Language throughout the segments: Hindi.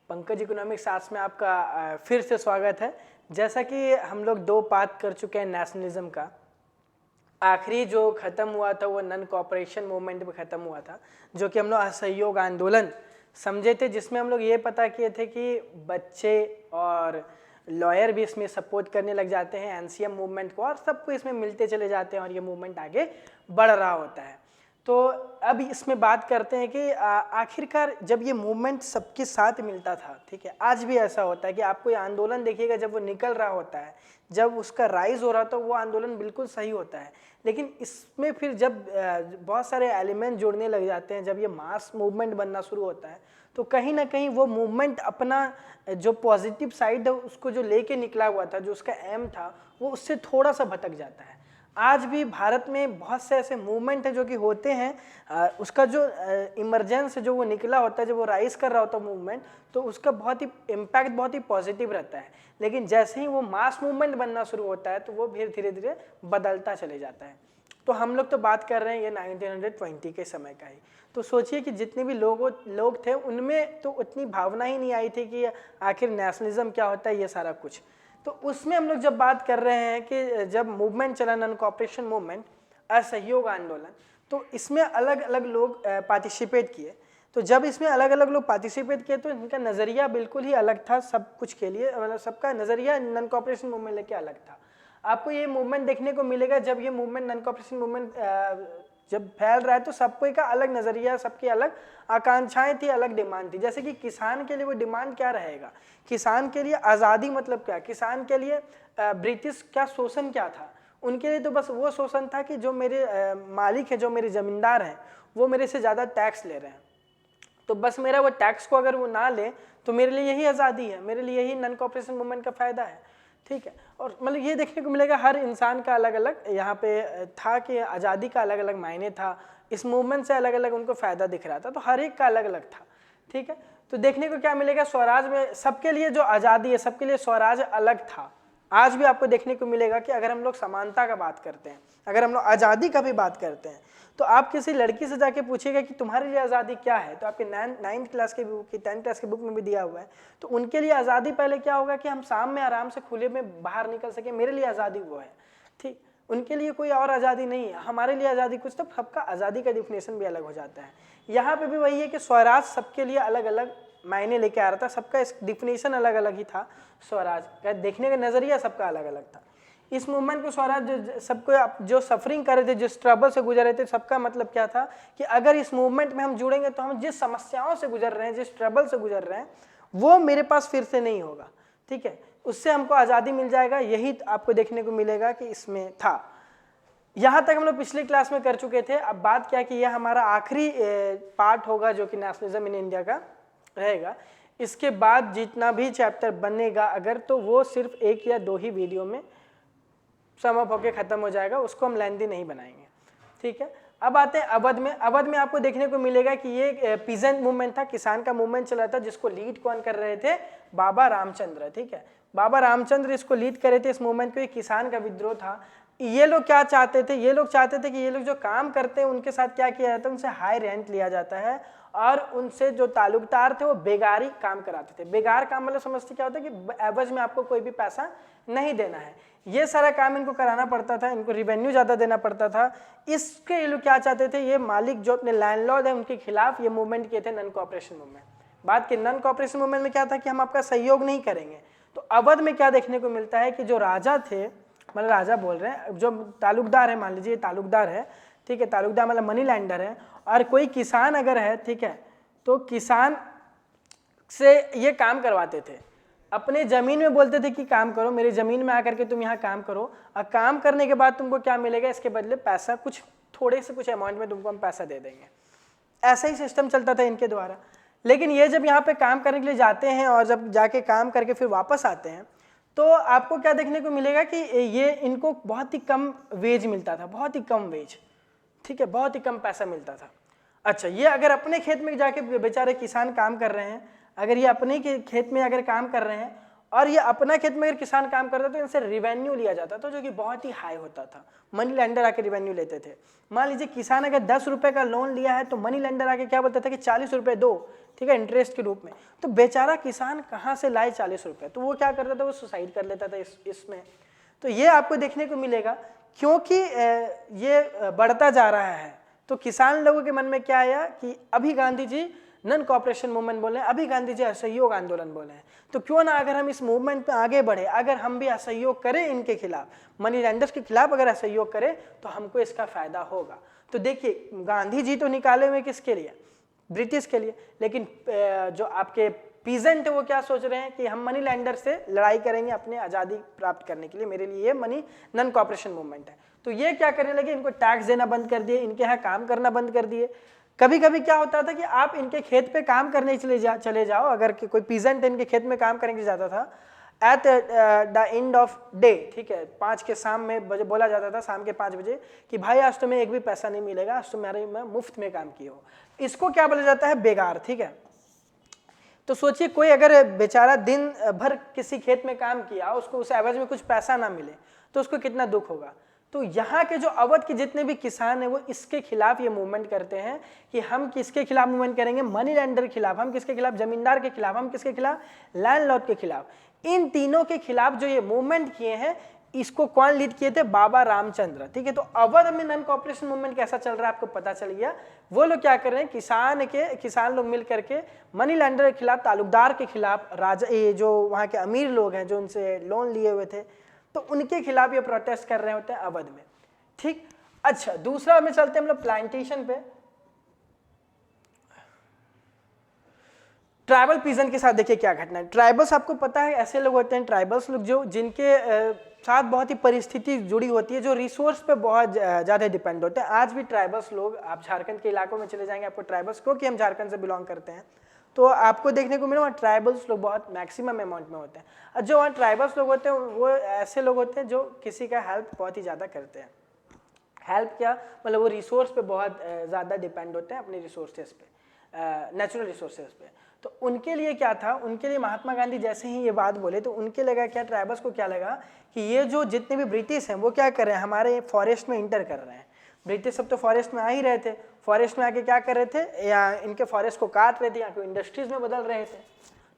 पंकज इकोनॉमिक्स आर्ट्स में आपका फिर से स्वागत है। जैसा कि हम लोग 2 पार्ट कर चुके हैं नेशनलिज्म का। आखिरी जो ख़त्म हुआ था वो नन कॉपरेशन मूवमेंट में ख़त्म हुआ था, जो कि हम लोग असहयोग आंदोलन समझे थे, जिसमें हम लोग ये पता किए थे कि बच्चे और लॉयर भी इसमें सपोर्ट करने लग जाते हैं एनसीएम मूवमेंट को, और सबको इसमें मिलते चले जाते हैं और ये मूवमेंट आगे बढ़ रहा होता है। तो अब इसमें बात करते हैं कि आखिरकार जब ये मूवमेंट सबके साथ मिलता था, ठीक है, आज भी ऐसा होता है कि आप कोई आंदोलन देखिएगा, जब वो निकल रहा होता है, जब उसका राइज हो रहा होता है, वो आंदोलन बिल्कुल सही होता है। लेकिन इसमें फिर जब बहुत सारे एलिमेंट जुड़ने लग जाते हैं, जब ये मास मूवमेंट बनना शुरू होता है, तो कहीं ना कहीं वो मूवमेंट अपना जो पॉजिटिव साइड है उसको जो लेके निकला हुआ था, जो उसका एम था, वो उससे थोड़ा सा भटक जाता है। आज भी भारत में बहुत से ऐसे मूवमेंट है जो कि होते हैं, उसका जो इमरजेंस जो वो निकला होता है, जब वो राइज कर रहा होता है मूवमेंट, तो उसका बहुत ही इम्पैक्ट बहुत ही पॉजिटिव रहता है। लेकिन जैसे ही वो मास मूवमेंट बनना शुरू होता है तो वो फिर धीरे धीरे बदलता चले जाता है। तो हम लोग तो बात कर रहे हैं ये 1920 के समय का ही। तो सोचिए कि जितने भी लोग थे उनमें तो उतनी भावना ही नहीं आई थी कि आखिर नेशनलिज्म क्या होता है, ये सारा कुछ। तो उसमें हम लोग जब बात कर रहे हैं कि जब मूवमेंट चला नन कॉपरेशन मूवमेंट, असहयोग आंदोलन, तो इसमें अलग अलग लोग पार्टिसिपेट किए। तो जब इसमें अलग अलग लोग पार्टिसिपेट किए तो इनका नज़रिया बिल्कुल ही अलग था सब कुछ के लिए, मतलब सबका नज़रिया नन कॉपरेशन मूवमेंट लेके अलग था। आपको ये मूवमेंट देखने को मिलेगा, जब ये मूवमेंट नन कॉपरेशन मूवमेंट जब फैल रहा है तो सबको का अलग नज़रिया, सबकी अलग आकांक्षाएं थी, अलग डिमांड थी। जैसे कि किसान के लिए वो डिमांड क्या रहेगा, किसान के लिए आज़ादी मतलब क्या, किसान के लिए ब्रिटिश क्या शोषण क्या था, उनके लिए तो बस वो शोषण था कि जो मेरे मालिक है, जो मेरे ज़मींदार हैं, वो मेरे से ज़्यादा टैक्स ले रहे हैं, तो बस मेरा वो टैक्स को अगर वो ना ले तो मेरे लिए यही आज़ादी है, मेरे लिए यही नन कॉपरेशन मूवमेंट का फ़ायदा है, ठीक है। और मतलब ये देखने को मिलेगा हर इंसान का अलग अलग यहाँ पे था कि आज़ादी का अलग अलग मायने था, इस मूवमेंट से अलग अलग उनको फ़ायदा दिख रहा था, तो हर एक का अलग अलग था, ठीक है। तो देखने को क्या मिलेगा, स्वराज में सबके लिए जो आज़ादी है, सबके लिए स्वराज अलग था। आज भी आपको देखने को मिलेगा कि अगर हम लोग समानता का बात करते हैं, अगर हम लोग आज़ादी का भी बात करते हैं, तो आप किसी लड़की से जाके पूछिएगा कि तुम्हारे लिए आज़ादी क्या है, तो आपके 9th क्लास के बुक की 10th क्लास के बुक में भी दिया हुआ है। तो उनके लिए आज़ादी पहले क्या होगा कि हम शाम में आराम से खुले में बाहर निकल सके, मेरे लिए आज़ादी वो है, ठीक। उनके लिए कोई और आज़ादी नहीं है, हमारे लिए आज़ादी कुछ, तो सबका आज़ादी का डिफिनेशन भी अलग हो जाता है। यहाँ पे भी वही है कि स्वराज सबके लिए अलग अलग मायने लेके आ रहा था, सबका इस डिफिनेशन अलग अलग ही था। स्वराज का देखने का नज़रिया सबका अलग अलग था। इस मूवमेंट को स्वराज सबको जो सफरिंग कर रहे थे, जिस ट्रबल से गुजर रहे थे, सबका मतलब क्या था कि अगर इस मूवमेंट में हम जुड़ेंगे तो हम जिस समस्याओं से गुजर रहे हैं, जिस ट्रबल से गुजर रहे हैं, वो मेरे पास फिर से नहीं होगा, ठीक है, उससे हमको आज़ादी मिल जाएगा। यही आपको देखने को मिलेगा कि इसमें था। यहाँ तक हम लोग पिछली क्लास में कर चुके थे। अब बात क्या कि यह हमारा आखिरी पार्ट होगा जो कि नेशनलिज्म इन इंडिया का रहेगा। इसके बाद जितना भी चैप्टर बनेगा अगर, तो वो सिर्फ 1 या 2 ही वीडियो में सम अप होके खत्म हो जाएगा, उसको हम लेंथी नहीं बनाएंगे, ठीक है। अब आते हैं अवध में। अवध में आपको देखने को मिलेगा कि ये पीजेंट मूवमेंट था, किसान का मूवमेंट चला था, जिसको लीड कौन कर रहे थे, बाबा रामचंद्र, ठीक है। बाबा रामचंद्र इसको लीड कर रहे थे इस मूवमेंट को। ये किसान का विद्रोह था। ये लोग क्या चाहते थे, ये लोग चाहते थे कि ये लोग जो काम करते हैं उनके साथ क्या किया जाता है, उनसे हाई रेंट लिया जाता है और उनसे जो ताल्लुकदार थे वो बेगारी काम कराते थे। बेगार काम मतलब समझते क्या होता है कि एवज में आपको कोई भी पैसा नहीं देना है, ये सारा काम इनको कराना पड़ता था, इनको रिवेन्यू ज़्यादा देना पड़ता था। इसके ये लोग क्या चाहते थे, ये मालिक जो अपने लैंडलॉर्ड है उनके खिलाफ ये मूवमेंट किए थे, नन कॉपरेशन मूवमेंट। बात की नन कॉपरेशन मूवमेंट में क्या था कि हम आपका सहयोग नहीं करेंगे। तो अवध में क्या देखने को मिलता है कि जो राजा थे, मतलब राजा बोल रहे हैं, जो ताल्लुकदार है, मान लीजिए ताल्लुकदार है, ठीक है, ताल्लुकदार मतलब मनी लैंडर है, और कोई किसान अगर है, ठीक है, तो किसान से ये काम करवाते थे, अपने ज़मीन में बोलते थे कि काम करो, मेरी ज़मीन में आकर के तुम यहाँ काम करो, और काम करने के बाद तुमको क्या मिलेगा, इसके बदले पैसा, कुछ थोड़े से कुछ अमाउंट में तुमको हम पैसा दे देंगे। ऐसा ही सिस्टम चलता था इनके द्वारा। लेकिन ये जब यहाँ पे काम करने के लिए जाते हैं और जब जाके काम करके फिर वापस आते हैं, तो आपको क्या देखने को मिलेगा कि ये इनको बहुत ही कम वेज मिलता था, बहुत ही कम वेज, ठीक है, बहुत ही कम पैसा मिलता था। अच्छा, ये अगर अपने खेत में जाके बेचारे किसान काम कर रहे हैं, अगर ये अपने के खेत में अगर काम कर रहे हैं और ये अपना खेत में अगर किसान काम करता तो इनसे रिवेन्यू लिया जाता था जो कि बहुत ही हाई होता था। मनी लेंडर आके रिवेन्यू लेते थे। मान लीजिए किसान अगर 10 रुपए का लोन लिया है तो मनी लेंडर आके क्या बोलता था कि 40 रुपए दो, ठीक है, इंटरेस्ट के रूप में। तो बेचारा किसान कहाँ से लाए 40 रुपए, तो वो क्या करता था, वो सुसाइड कर लेता था इसमें। तो ये आपको देखने को मिलेगा क्योंकि ये बढ़ता जा रहा है। तो किसान लोगों के मन में क्या आया कि अभी Gandhi ji non cooperation movement बोले हैं, अभी गांधी जी असहयोग आंदोलन बोले हैं, तो क्यों ना अगर हम इस मूवमेंट पे आगे बढ़े, अगर हम भी असहयोग करें इनके खिलाफ, मनी लेंडर्स के खिलाफ अगर असहयोग करें तो हमको इसका फायदा होगा। तो देखिए गांधी जी तो निकाले हुए किसके लिए, ब्रिटिश के लिए, लेकिन जो आपके पीजेंट है वो क्या सोच रहे हैं कि हम मनी लेंडर से लड़ाई करेंगे अपने आज़ादी प्राप्त करने के लिए, मेरे लिए ये मनी नॉन कॉपरेशन मूवमेंट है। तो ये क्या करने लगे, इनको टैक्स देना बंद कर दिए, इनके यहाँ काम करना बंद कर दिए। कभी कभी क्या होता था कि आप इनके खेत पे काम करने चले जाओ, अगर कोई पीजेंट इनके खेत में काम करने जाता था at the end of day, ठीक है, 5 के शाम में बजे बोला जाता था, शाम के 5 बजे कि भाई आज तुम्हें एक भी पैसा नहीं मिलेगा, आज तुम्हारे मैं मुफ्त में काम किया हो। इसको क्या बोला जाता है, बेगार, ठीक है। तो सोचिए कोई अगर बेचारा दिन भर किसी खेत में काम किया, उसको उस एवज में कुछ पैसा ना मिले तो उसको कितना दुख होगा। तो यहाँ के जो अवध के जितने भी किसान हैं वो इसके खिलाफ ये मूवमेंट करते हैं कि हम किसके खिलाफ मूवमेंट करेंगे, मनी लेंडर के खिलाफ, हम किसके खिलाफ, जमींदार के खिलाफ, हम किसके खिलाफ, लैंडलॉर्ड के खिलाफ। इन तीनों के खिलाफ जो ये मूवमेंट किए हैं, इसको कौन लीड किए थे, बाबा रामचंद्र, ठीक है। तो अवध में नॉन कॉपरेशन मूवमेंट कैसा चल रहा है आपको पता चल गया। वो लोग क्या कर रहे हैं, किसान लोग मिल करके मनी लेंडर के खिलाफ, तालुकदार के खिलाफ, राजा, ये जो वहाँ के अमीर लोग हैं जो उनसे लोन लिए हुए थे, तो उनके खिलाफ ये प्रोटेस्ट कर रहे होते हैं अवध में, ठीक। अच्छा, दूसरा में चलते हैं हम लोग प्लांटेशन पे। ट्राइबल पीजन के साथ देखिए क्या घटना है। ट्राइबल्स आपको पता है ऐसे लोग होते हैं, ट्राइबल्स लोग जो जिनके साथ बहुत ही परिस्थिति जुड़ी होती है, जो रिसोर्स पे बहुत ज़्यादा डिपेंड होते हैं। आज भी ट्राइबल्स लोग, आप झारखंड के इलाकों में चले जाएंगे, आपको ट्राइबल्स, क्योंकि हम झारखंड से बिलोंग करते हैं, तो आपको देखने को मिले वहाँ ट्राइबल्स लोग बहुत मैक्सिमम अमाउंट में होते हैं। और जो वहाँ ट्राइबल्स लोग होते हैं वो ऐसे लोग होते हैं जो किसी का हेल्प बहुत ही ज़्यादा करते हैं। हेल्प क्या मतलब, वो रिसोर्स पे बहुत ज़्यादा डिपेंड होते हैं, अपने रिसोर्सेज पे, नेचुरल रिसोर्सेज पे। तो उनके लिए क्या था, उनके लिए महात्मा गांधी जैसे ही ये बात बोले तो उनके लगा क्या, ट्राइबल्स को क्या लगा कि ये जो जितने भी ब्रिटिश हैं वो क्या कर रहे हैं, हमारे फॉरेस्ट में इंटर कर रहे हैं। ब्रिटिश सब तो फॉरेस्ट में आ ही रहे थे, फॉरेस्ट में आके क्या कर रहे थे, या इनके फॉरेस्ट को काट रहे थे, या कोई इंडस्ट्रीज में बदल रहे थे।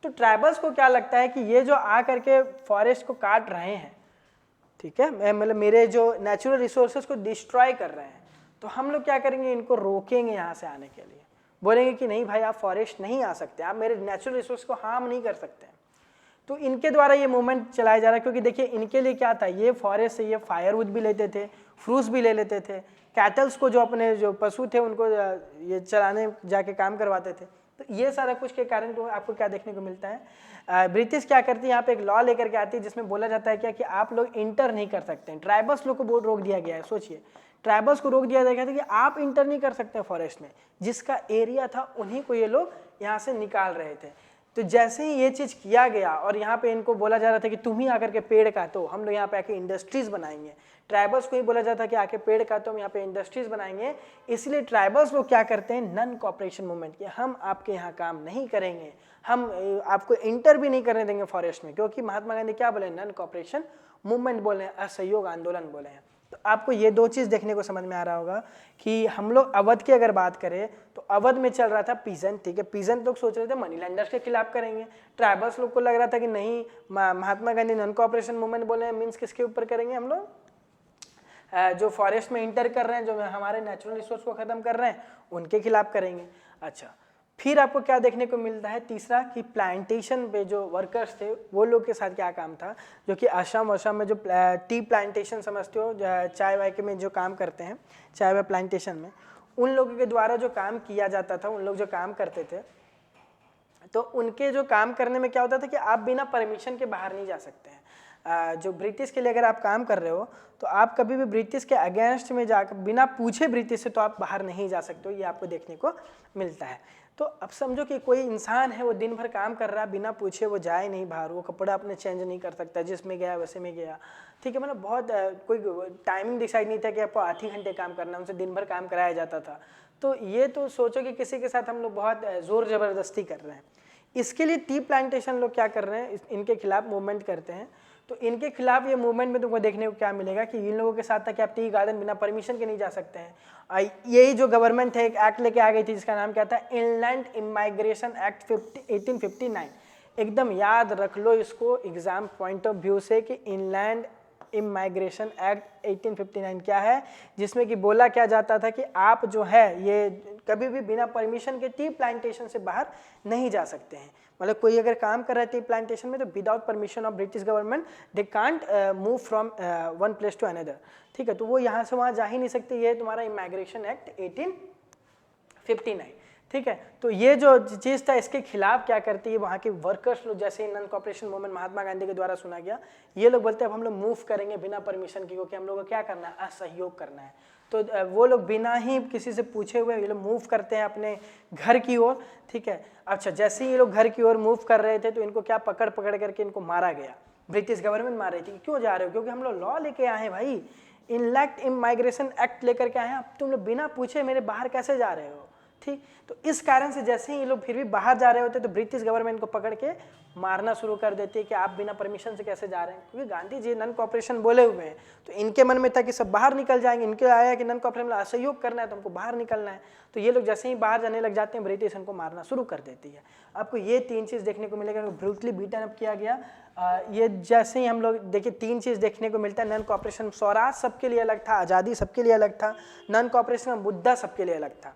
तो ट्राइबल्स को क्या लगता है कि ये जो आ करके फॉरेस्ट को काट रहे हैं, ठीक है, मतलब मेरे जो नेचुरल रिसोर्सेज को डिस्ट्रॉय कर रहे हैं, तो हम लोग क्या करेंगे, इनको रोकेंगे यहाँ से आने के लिए, बोलेंगे कि नहीं भाई आप फॉरेस्ट नहीं आ सकते, आप मेरे नेचुरल रिसोर्स को हार्म नहीं कर सकते। तो इनके द्वारा ये मूवमेंट चलाया जा रहा है, क्योंकि देखिए इनके लिए क्या था, ये फॉरेस्ट से ये फायरवुड भी लेते थे, फ्रूट्स भी ले लेते थे, कैटल्स को जो अपने जो पशु थे उनको ये चराने जाके काम करवाते थे। तो ये सारा कुछ के कारण तो आपको क्या देखने को मिलता है, ब्रिटिश क्या करती है, यहाँ पे एक लॉ लेकर के आती है जिसमें बोला जाता है क्या कि आप लोग इंटर नहीं कर सकते हैं। ट्राइबल्स लोग को बहुत रोक दिया गया है, सोचिए ट्राइबल्स को रोक दिया गया था कि आप इंटर नहीं कर सकते फॉरेस्ट में, जिसका एरिया था उन्हीं को ये लोग यहाँ से निकाल रहे थे। तो जैसे ही ये चीज़ किया गया और यहाँ पे इनको बोला जा रहा था कि तुम ही आकर के पेड़ काटो, हम लोग यहाँ पे आके इंडस्ट्रीज बनाएंगे, ट्राइबल्स को ही बोला जाता है कि आके पेड़ काटो, हम यहाँ पे इंडस्ट्रीज बनाएंगे। इसलिए ट्राइबल्स लोग क्या करते हैं, नॉन कॉपरेशन मूवमेंट किया, हम आपके यहाँ काम नहीं करेंगे, हम आपको इंटर भी नहीं करने देंगे फॉरेस्ट में, क्योंकि महात्मा गांधी क्या बोले, नॉन कॉपरेशन मूवमेंट बोले हैं, असहयोग आंदोलन बोले हैं। तो आपको ये दो चीज़ देखने को समझ में आ रहा होगा कि हम लोग अवध की अगर बात करें तो अवध में चल रहा था पीजेंट, ठीक है, पीजेंट लोग सोच रहे थे मनी लैंडर्स के खिलाफ करेंगे, ट्राइबल्स लोग को लग रहा था कि नहीं Mahatma Gandhi non cooperation movement बोले हैं, मीन्स किसके ऊपर करेंगे, हम लोग जो फॉरेस्ट में इंटर कर रहे हैं, जो हमारे नेचुरल रिसोर्स को ख़त्म कर रहे हैं, उनके खिलाफ करेंगे। अच्छा, फिर आपको क्या देखने को मिलता है, तीसरा कि प्लांटेशन पे जो वर्कर्स थे वो लोग के साथ क्या काम था, जो कि असम में जो टी प्लांटेशन समझते हो, चाय वाय के में जो काम करते हैं, चाय वाय प्लांटेशन में, उन लोगों के द्वारा जो काम किया जाता था, उन लोग जो काम करते थे, तो उनके जो काम करने में क्या होता था कि आप बिना परमिशन के बाहर नहीं जा सकते हैं। जो ब्रिटिश के लिए अगर आप काम कर रहे हो तो आप कभी भी ब्रिटिश के अगेंस्ट में जाकर बिना पूछे ब्रिटिश से तो आप बाहर नहीं जा सकते हो, ये आपको देखने को मिलता है। तो अब समझो कि कोई इंसान है, वो दिन भर काम कर रहा है, बिना पूछे वो जाए नहीं बाहर, वो कपड़ा अपने चेंज नहीं कर सकता, जिसमें गया वैसे में गया, ठीक है, मतलब बहुत कोई टाइमिंग डिसाइड नहीं था कि आपको 8 ही घंटे काम करना है, उनसे दिन भर काम कराया जाता था। तो ये तो सोचो कि किसी के साथ हम लोग बहुत ज़ोर ज़बरदस्ती कर रहे हैं। इसके लिए टी प्लांटेशन लोग क्या कर रहे हैं, इनके खिलाफ मूवमेंट करते हैं। तो इनके खिलाफ ये मूवमेंट में तुमको देखने को क्या मिलेगा कि इन लोगों के साथ था कि आप टी गार्डन बिना परमिशन के नहीं जा सकते हैं। यही जो गवर्नमेंट है एक एक्ट लेके आ गई थी जिसका नाम क्या था, इनलैंड इमाइग्रेशन एक्ट 1859। एकदम याद रख लो इसको एग्जाम पॉइंट ऑफ व्यू से कि इनलैंड इमाइग्रेशन एक्ट 1859 क्या है, जिसमें कि बोला क्या जाता था कि आप जो है ये कभी भी बिना परमिशन के टी प्लांटेशन से बाहर नहीं जा सकते हैं। मतलब कोई अगर काम कर रहा है टी प्लांटेशन में तो without permission of British government they can't move from one place to another. ठीक है, तो वो यहाँ से वहाँ जा ही नहीं सकते। ये तुम्हारा इमाइग्रेशन एक्ट 1859। ठीक है, तो ये जो चीज़ था इसके खिलाफ क्या करती है वहाँ के वर्कर्स लोग, जैसे ही non cooperation movement Mahatma Gandhi के द्वारा सुना गया, ये लोग बोलते हैं अब हम लोग मूव करेंगे बिना परमिशन के, क्योंकि हम लोग को क्या करना है, असहयोग करना है। तो वो लोग बिना ही किसी से पूछे हुए ये लोग मूव करते हैं अपने घर की ओर। ठीक है, अच्छा जैसे ही ये लोग घर की ओर मूव कर रहे थे तो इनको क्या पकड़ करके इनको मारा गया। ब्रिटिश गवर्नमेंट मार रही थी, क्यों जा रहे हो, क्योंकि हम लोग लॉ लेके आए हैं भाई, इनलैंड इमाइग्रेशन एक्ट लेकर के आए हैं, अब तुम लोग बिना पूछे मेरे बाहर कैसे जा रहे हो। ठीक, तो इस कारण से जैसे ही ये लोग फिर भी बाहर जा रहे होते तो ब्रिटिश गवर्नमेंट को पकड़ के मारना शुरू कर देती है कि आप बिना परमिशन से कैसे जा रहे हैं, क्योंकि गांधी जी नॉन कॉपरेशन बोले हुए हैं। तो इनके मन में था कि सब बाहर निकल जाएंगे, इनके आया कि नॉन कॉपरेशन में असहयोग करना है तो हमको बाहर निकलना है। तो ये लोग जैसे ही बाहर जाने लग जाते हैं ब्रिटिश इनको मारना शुरू कर देती है। आपको ये तीन चीज़ देखने को मिलेगा, ब्रूटली बीटन अप किया गया। ये जैसे ही हम लोग देखिए तीन चीज़ देखने को मिलता है, नॉन कॉपरेशन, स्वराज सबके लिए अलग था, आज़ादी सबके लिए अलग था, नॉन कॉपरेशन का मुद्दा सबके लिए अलग था।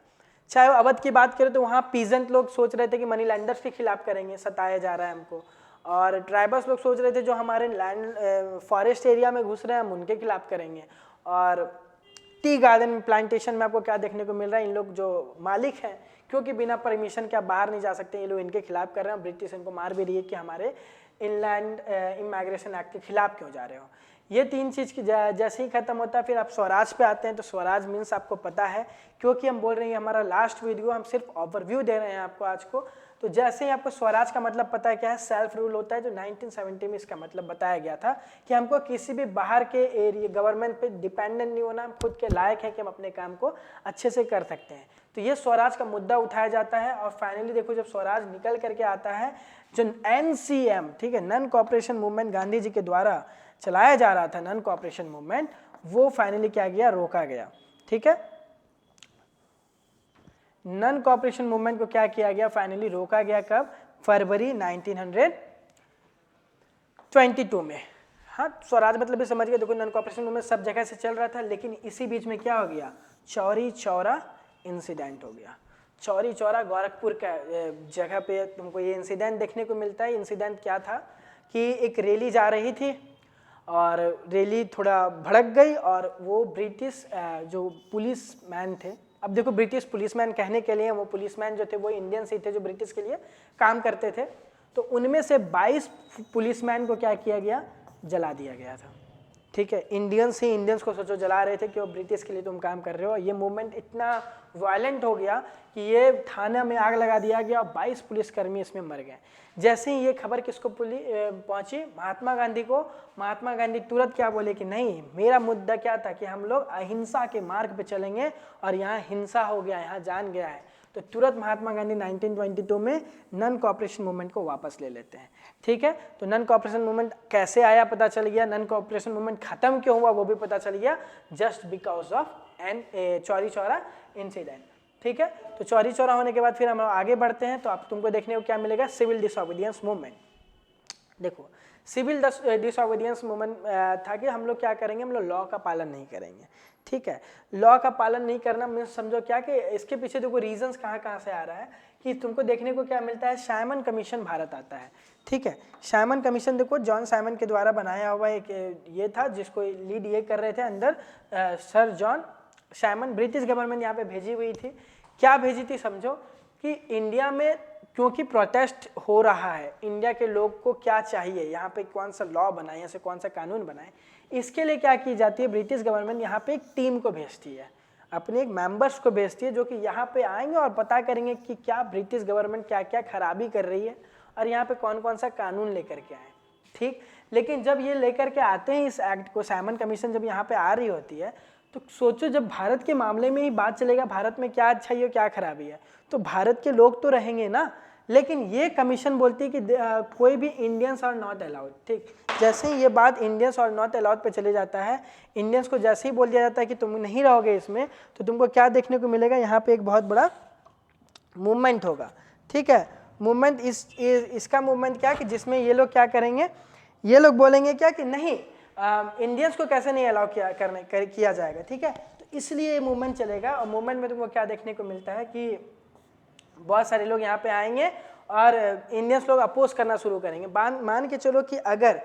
चाहे वो अवध की बात करें तो वहाँ पीजेंट लोग सोच रहे थे कि मनी लैंडर्स के खिलाफ करेंगे, सताया जा रहा है हमको, और ट्राइबल्स लोग सोच रहे थे जो हमारे लैंड फॉरेस्ट एरिया में घुस रहे हैं हम उनके खिलाफ करेंगे। और टी गार्डन प्लांटेशन में आपको क्या देखने को मिल रहा है, इन लोग जो मालिक हैं क्योंकि बिना परमिशन के आप बाहर नहीं जा सकते, ये लोग इनके खिलाफ कर रहे हैं। ब्रिटिश इनको मार भी रही है कि हमारे इनलैंड इमाइग्रेशन एक्ट के खिलाफ क्यों जा रहे हो। ये तीन चीज़ की जैसे ही खत्म होता है फिर आप स्वराज पे आते हैं। तो स्वराज मीन्स आपको पता है, क्योंकि हम बोल रहे हैं हमारा लास्ट वीडियो, हम सिर्फ ओवरव्यू दे रहे हैं आपको आज को। तो जैसे ही आपको स्वराज का मतलब पता है क्या है, सेल्फ रूल होता है, जो 1970 में इसका मतलब बताया गया था कि हमको किसी भी बाहर के एरिया गवर्नमेंट पे डिपेंडेंट नहीं होना, हम खुद के लायक है कि हम अपने काम को अच्छे से कर सकते हैं। तो ये स्वराज का मुद्दा उठाया जाता है। और फाइनली देखो जब स्वराज निकल करके आता है, जो NCM, ठीक है, non cooperation movement Gandhi ji के द्वारा चलाया जा रहा था, नॉन कॉपरेशन मूवमेंट, वो फाइनली क्या गया, रोका गया। ठीक है, नॉन कॉपरेशन मूवमेंट को क्या किया गया, फाइनली रोका गया। कब, फरवरी 1922 में। हाँ, स्वराज मतलब भी समझ गए। देखो नॉन कॉपरेशन मूवमेंट सब जगह से चल रहा था, लेकिन इसी बीच में क्या हो गया, चौरी चौरा इंसिडेंट हो गया। चौरी चौरा गोरखपुर का जगह पे तुमको ये इंसिडेंट देखने को मिलता है। इंसिडेंट क्या था कि एक रैली जा रही थी और रैली थोड़ा भड़क गई और वो ब्रिटिश जो पुलिस मैन थे, अब देखो ब्रिटिश पुलिसमैन कहने के लिए वो पुलिसमैन जो थे वो इंडियन ही थे जो ब्रिटिश के लिए काम करते थे। तो उनमें से 22 पुलिसमैन को क्या किया गया, जला दिया गया था। ठीक है, इंडियंस ही इंडियंस को सोचो जला रहे थे कि वो ब्रिटिश के लिए तुम काम कर रहे हो। ये मूवमेंट इतना वायलेंट हो गया कि ये थाना में आग लगा दिया गया और 22 पुलिसकर्मी इसमें मर गए। जैसे ही ये खबर किसको पहुंची, महात्मा गांधी को, महात्मा गांधी तुरंत क्या बोले कि नहीं, मेरा मुद्दा क्या था कि हम लोग अहिंसा के मार्ग पे चलेंगे और यहाँ हिंसा हो गया, यहाँ जान गया है। तो तुरंत महात्मा गांधी 1922 में नॉन कॉपरेशन मूवमेंट को वापस ले लेते हैं। ठीक है, तो नॉन कॉपरेशन मूवमेंट कैसे आया पता चल गया, नॉन कॉपरेशन मूवमेंट खत्म क्यों हुआ वो भी पता चल गया, just because of Chauri Chaura incident. ठीक है, तो चौरी चौरा होने के बाद फिर हम आगे बढ़ते हैं। तो आप तुमको देखने को क्या मिलेगा, सिविल डिसओबीडियंस मूवमेंट। देखो सिविल डिसओबीडियंस मूवमेंट था कि हम लोग क्या करेंगे, हम लोग लॉ का पालन नहीं करेंगे। ठीक है, लॉ का पालन नहीं करना मीन्स समझो क्या कि इसके पीछे देखो रीजंस कहाँ से आ रहा है कि तुमको देखने को क्या मिलता है, साइमन कमीशन भारत आता है। ठीक है, साइमन कमीशन देखो जॉन साइमन के द्वारा बनाया हुआ एक ये था जिसको लीड ये कर रहे थे अंदर sir John Simon. British government यहाँ पे भेजी हुई थी। क्या भेजी थी, समझो कि इंडिया में क्योंकि प्रोटेस्ट हो रहा है, इंडिया के लोग को क्या चाहिए, यहाँ पे कौन सा लॉ बनाए, यहाँ से कौन सा कानून बनाए, इसके लिए क्या की जाती है, ब्रिटिश गवर्नमेंट यहाँ पे एक टीम को भेजती है, अपने एक मेंबर्स को भेजती है जो कि यहाँ पे आएंगे और पता करेंगे कि क्या ब्रिटिश गवर्नमेंट क्या क्या खराबी कर रही है और यहाँ पे कौन कौन सा कानून लेकर के आए। ठीक, लेकिन जब ये लेकर के आते हैं इस एक्ट को, साइमन कमीशन जब यहाँ पे आ रही होती है, तो सोचो जब भारत के मामले में ही बात चलेगा, भारत में क्या अच्छाई है क्या खराबी है, तो भारत के लोग तो रहेंगे ना, लेकिन ये कमीशन बोलती है कि कोई भी इंडियंस आर नॉट अलाउड। ठीक, जैसे ही ये बात इंडियंस और नॉट अलाउड पे चले जाता है, इंडियंस को जैसे ही बोल दिया जाता है कि तुम नहीं रहोगे इसमें, तो तुमको क्या देखने को मिलेगा, यहाँ पे एक बहुत बड़ा मूवमेंट होगा। ठीक है, मूवमेंट इसका मूवमेंट क्या कि जिसमें ये लोग क्या करेंगे, ये लोग बोलेंगे क्या कि नहीं इंडियंस को कैसे नहीं अलाउ किया जाएगा। ठीक है, तो इसलिए ये मूवमेंट चलेगा। और मूवमेंट में तुमको क्या देखने को मिलता है कि बहुत सारे लोग यहाँ पे आएंगे और इंडियंस लोग अपोज करना शुरू करेंगे। मान के चलो कि अगर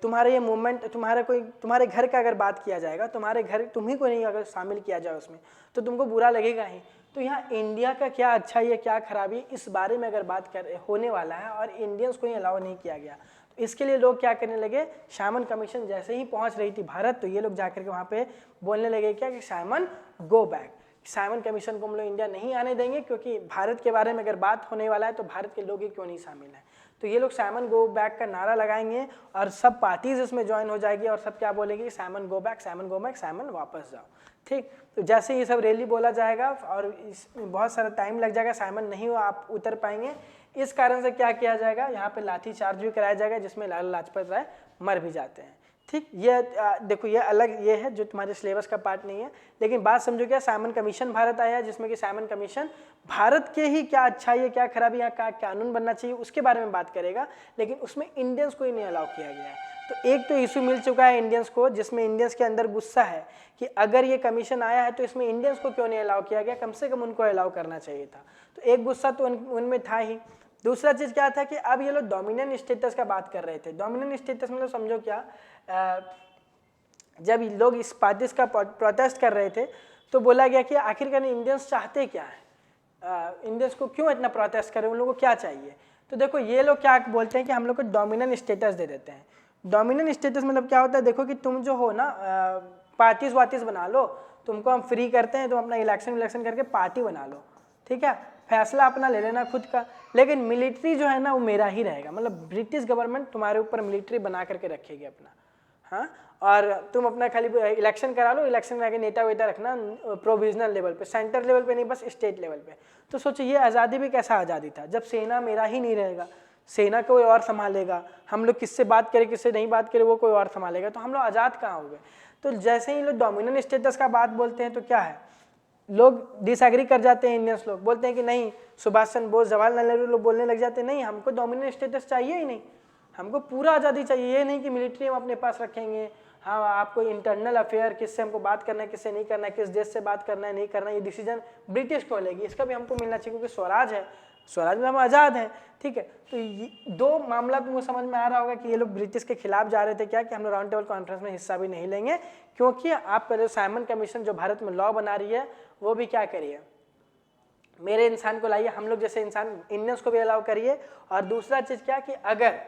तुम्हारे ये मूवमेंट तुम्हारे घर का अगर बात किया जाएगा, तुम्हारे घर तुम्ही को नहीं अगर शामिल किया जाए उसमें, तो तुमको बुरा लगेगा ही। तो यहाँ इंडिया का क्या अच्छाई है क्या खराबी, इस बारे में अगर बात होने वाला है और इंडियंस को ही अलाउ नहीं किया गया, तो इसके लिए लोग क्या करने लगे, साइमन कमीशन जैसे ही पहुँच रही थी भारत, तो ये लोग जाकर के वहाँ पे बोलने लगे क्या कि Simon go back, Simon commission को हम लोग इंडिया नहीं आने देंगे, क्योंकि भारत के बारे में अगर बात होने वाला है तो भारत के लोग ही क्यों नहीं शामिल हैं। तो ये लोग साइमन गो बैक का नारा लगाएंगे और सब पार्टीज इसमें ज्वाइन हो जाएगी और सब क्या बोलेंगे, Simon go back, Simon go back, Simon वापस जाओ। ठीक, तो जैसे ये सब रैली बोला जाएगा और इसमें बहुत सारा टाइम लग जाएगा, साइमन नहीं हो आप उतर पाएंगे, इस कारण से क्या किया जाएगा, यहाँ पे लाठी चार्ज भी कराया जाएगा, जिसमें लाला लाजपत राय मर भी जाते हैं। ठीक, ये देखो ये अलग ये है जो तुम्हारे सिलेबस का पार्ट नहीं है, लेकिन बात समझो क्या, साइमन कमीशन भारत आया है, जिसमें कि साइमन कमीशन भारत के ही क्या अच्छाई है क्या खराबी, यहाँ का कानून बनना चाहिए उसके बारे में बात करेगा, लेकिन उसमें इंडियंस को ही नहीं अलाउ किया गया है। तो एक तो इशू मिल चुका है इंडियंस को, जिसमें इंडियंस के अंदर गुस्सा है कि अगर ये कमीशन आया है तो इसमें इंडियंस को क्यों नहीं अलाउ किया गया, कम से कम उनको अलाउ करना चाहिए था। तो एक गुस्सा तो उनमें था ही। दूसरा चीज़ क्या था कि अब ये लोग डोमिनेंट स्टेटस का बात कर रहे थे। डोमिनेंट स्टेटस मतलब समझो क्या, जब लोग इस पार्टीज का प्रोटेस्ट कर रहे थे तो बोला गया कि आखिरकार इंडियंस चाहते क्या है, इंडियंस को क्यों इतना प्रोटेस्ट करें, उन लोगों को क्या चाहिए। तो देखो ये लोग क्या बोलते हैं कि हम लोग को डोमिनेंट स्टेटस दे देते हैं। डोमिनेंट स्टेटस मतलब क्या होता है, देखो कि तुम जो हो ना पार्टीज वार्टीज बना लो, तुमको हम फ्री करते हैं, तुम अपना इलेक्शन करके पार्टी बना लो, ठीक है, फैसला अपना ले लेना खुद का, लेकिन मिलिट्री जो है ना वो मेरा ही रहेगा। मतलब ब्रिटिश गवर्नमेंट तुम्हारे ऊपर मिलिट्री बना करके रखेगी अपना, हाँ, और तुम अपना खाली इलेक्शन करा लो, इलेक्शन करा के नेता वेता रखना प्रोविजनल लेवल पे, सेंटर लेवल पे नहीं, बस स्टेट लेवल पे। तो सोचो ये आज़ादी भी कैसा आज़ादी था, जब सेना मेरा ही नहीं रहेगा, सेना कोई और संभालेगा, हम लोग किससे बात करें किससे नहीं बात करें वो कोई और संभालेगा, तो हम लोग आज़ाद कहाँ हो गए। तो जैसे ही लोग डोमिनेंट स्टेटस का बात बोलते हैं तो क्या है, लोग डिसएग्री कर जाते हैं, इंडियंस लोग बोलते हैं कि नहीं, सुभाष चंद्र बोस जवाहरलाल नेहरू लोग बोलने लग जाते हैं नहीं हमको डोमिनेंट स्टेटस चाहिए ही नहीं, हमको पूरा आज़ादी चाहिए, ये नहीं कि मिलिट्री हम अपने पास रखेंगे, हाँ आपको इंटरनल अफेयर किससे हमको बात करना है किससे नहीं करना है, किस देश से बात करना है नहीं करना है, ये डिसीजन ब्रिटिश को लेगी, इसका भी हमको मिलना चाहिए क्योंकि स्वराज है, स्वराज में हम आज़ाद हैं। ठीक है, तो ये दो मामला तुमको समझ में आ रहा होगा कि ये लोग ब्रिटिश के खिलाफ जा रहे थे क्या कि हम लोग राउंड टेबल कॉन्फ्रेंस में हिस्सा भी नहीं लेंगे, क्योंकि आप पहले साइमन कमीशन जो भारत में लॉ बना रही है वो भी क्या करिए, मेरे इंसान को लाइए, हम लोग जैसे इंसान इंडियंस को भी अलाउ करिए। और दूसरा चीज़ क्या कि अगर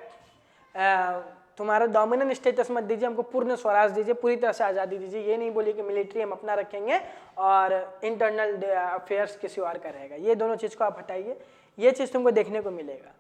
तुम्हारा डोमिनेंट स्टेटस मत दीजिए, हमको पूर्ण स्वराज दीजिए, पूरी तरह से आज़ादी दीजिए, ये नहीं बोलिए कि मिलिट्री हम अपना रखेंगे और इंटरनल अफेयर्स किसी और का रहेगा, ये दोनों चीज़ को आप हटाइए, ये चीज़ तुमको देखने को मिलेगा।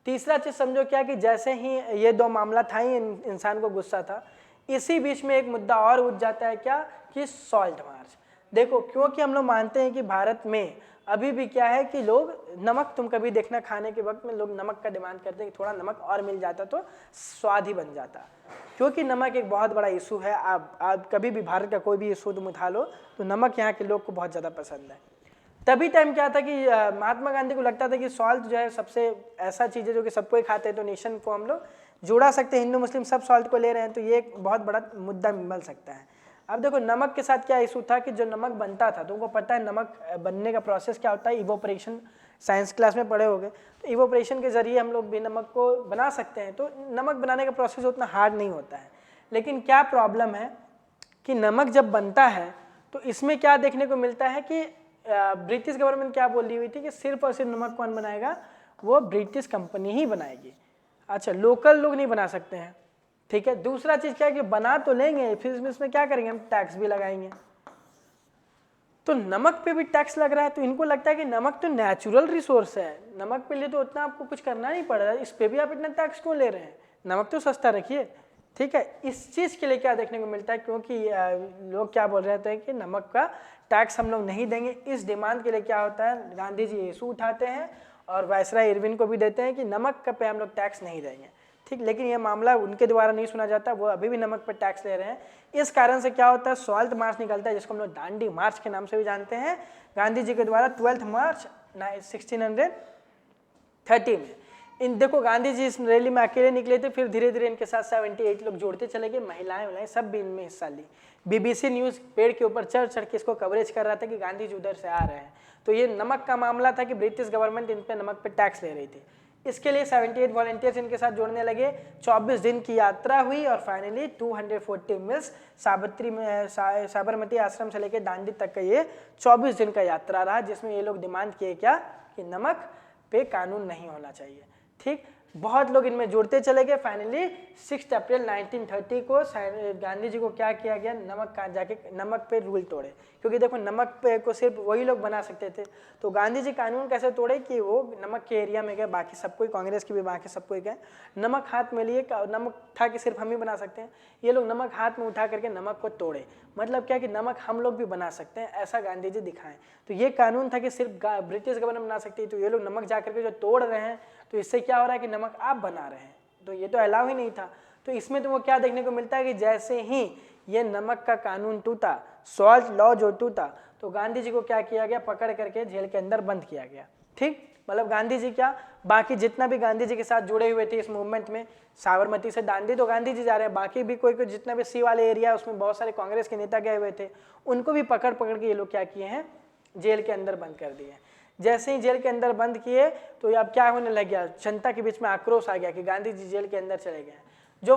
तीसरा चीज़ समझो क्या कि जैसे ही ये दो मामला था ही इंसान को गुस्सा था, इसी बीच में एक मुद्दा और उठ जाता है क्या कि सॉल्ट मार्च। देखो क्योंकि हम लोग मानते हैं कि भारत में अभी भी क्या है कि लोग नमक, तुम कभी देखना खाने के वक्त में लोग नमक का डिमांड करते हैं कि थोड़ा नमक और मिल जाता तो स्वाद ही बन जाता, क्योंकि नमक एक बहुत बड़ा इशू है। आप कभी भी भारत का कोई भी इशू तुम उठा लो तो नमक यहाँ के लोग को बहुत ज़्यादा पसंद है। तभी टाइम क्या था कि महात्मा गांधी को लगता था कि सॉल्ट जो है सबसे ऐसा चीज़ है जो कि सबको ही खाते हैं, तो नेशन को हम लोग जुड़ा सकते हैं, हिंदू मुस्लिम सब सॉल्ट को ले रहे हैं, तो ये एक बहुत बड़ा मुद्दा मिल सकता है। अब देखो नमक के साथ क्या इशू था कि जो नमक बनता था, तुमको पता है नमक बनने का प्रोसेस क्या होता है, इवोपरेशन, साइंस क्लास में पढ़े होगे, तो इवोपरेशन के जरिए हम लोग भी नमक को बना सकते हैं। तो नमक बनाने का प्रोसेस उतना हार्ड नहीं होता है, लेकिन क्या प्रॉब्लम है कि नमक जब बनता है तो इसमें क्या देखने को मिलता है कि ब्रिटिश गवर्नमेंट क्या बोल रही हुई थी कि सिर्फ और सिर्फ नमक कौन बनाएगा, वो ब्रिटिश कंपनी ही बनाएगी। अच्छा, लोकल लोग नहीं बना सकते हैं, ठीक है। दूसरा चीज़ क्या है कि बना तो लेंगे, फिर इसमें क्या करेंगे, हम टैक्स भी लगाएंगे, तो नमक पे भी टैक्स लग रहा है, तो इनको लगता है कि नमक तो नेचुरल रिसोर्स है, नमक पे लिए तो उतना आपको कुछ करना नहीं पड़ रहा है, इस पे भी आप इतना टैक्स क्यों ले रहे हैं, नमक तो सस्ता रखिए, ठीक है। इस चीज़ के लिए क्या देखने को मिलता है, क्योंकि लोग क्या बोल रहे थे कि नमक का टैक्स हम लोग नहीं देंगे, इस डिमांड के लिए क्या होता है, गांधी जी इशू उठाते हैं और वायसराय इरविन को भी देते हैं कि नमक का पे हम लोग टैक्स नहीं देंगे, ठीक। लेकिन ये मामला उनके द्वारा नहीं सुना जाता, वो अभी भी नमक पर टैक्स ले रहे हैं। इस कारण से क्या होता है, सॉल्ट मार्च निकलता है, जिसको हम लोग दांडी मार्च के नाम से भी जानते हैं। गांधी जी के द्वारा 12 मार्च 1630 में। इन देखो गांधी जी इस रैली में अकेले निकले थे, फिर धीरे धीरे इनके साथ 78 लोग जोड़ते चले गए, महिलाएं सब भी इनमें हिस्सा ली। BBC न्यूज़ पेड़ के ऊपर चढ़ चढ़ के इसको कवरेज कर रहा था कि गांधी जी उधर से आ रहे हैं। तो ये नमक का मामला था कि ब्रिटिश गवर्नमेंट इन पे नमक पे टैक्स ले रही थी। इसके लिए 78 वॉलंटियर्स इनके साथ जोड़ने लगे। 24 दिन की यात्रा हुई और फाइनली 240 मिल्स साबरमती आश्रम से लेकर दांडी तक का ये 24 दिन का यात्रा रहा, जिसमें ये लोग डिमांड किए क्या कि नमक पे कानून नहीं होना चाहिए, ठीक। बहुत लोग इनमें जुड़ते चले गए। फाइनली 6 अप्रैल 1930 को गांधी जी को क्या किया गया, नमक पे रूल तोड़े, क्योंकि देखो नमक पे को सिर्फ वही लोग बना सकते थे। तो गांधी जी कानून कैसे तोड़े कि वो नमक के एरिया में गए, बाकी सबको, कांग्रेस की भी बाकी सबको गए, नमक हाथ में लिए, नमक उठा के सिर्फ हम ही बना सकते हैं। ये लोग नमक हाथ में उठा करके नमक को तोड़े, मतलब क्या कि नमक हम लोग भी बना सकते हैं, ऐसा गांधी जी दिखाएं। तो ये कानून था कि सिर्फ ब्रिटिश गवर्नमेंट बना सकती है, तो ये लोग नमक जा करके जो तोड़ रहे हैं, तो इससे क्या हो रहा है कि नमक आप बना रहे हैं, तो ये तो अलाउ ही नहीं था। तो इसमें तो वो क्या देखने को मिलता है कि जैसे ही ये नमक का कानून टूटा, सॉल्ट लॉ जो टूटा, तो गांधी जी को क्या किया गया, पकड़ करके जेल के अंदर बंद किया गया, ठीक। मतलब गांधी जी क्या, बाकी जितना भी गांधी जी के साथ जुड़े हुए थे इस मूवमेंट में, साबरमती से दांडी तो गांधी जी जा रहे हैं, बाकी भी कोई जितना भी सी वाले एरिया है उसमें बहुत सारे कांग्रेस के नेता गए हुए थे, उनको भी पकड़ पकड़ के ये लोग क्या किए हैं, जेल के अंदर बंद कर दिए। जैसे ही जेल के अंदर बंद किए तो अब क्या होने लग गया, जनता के बीच में आक्रोश आ गया कि गांधी जी जेल के अंदर चले गए। जो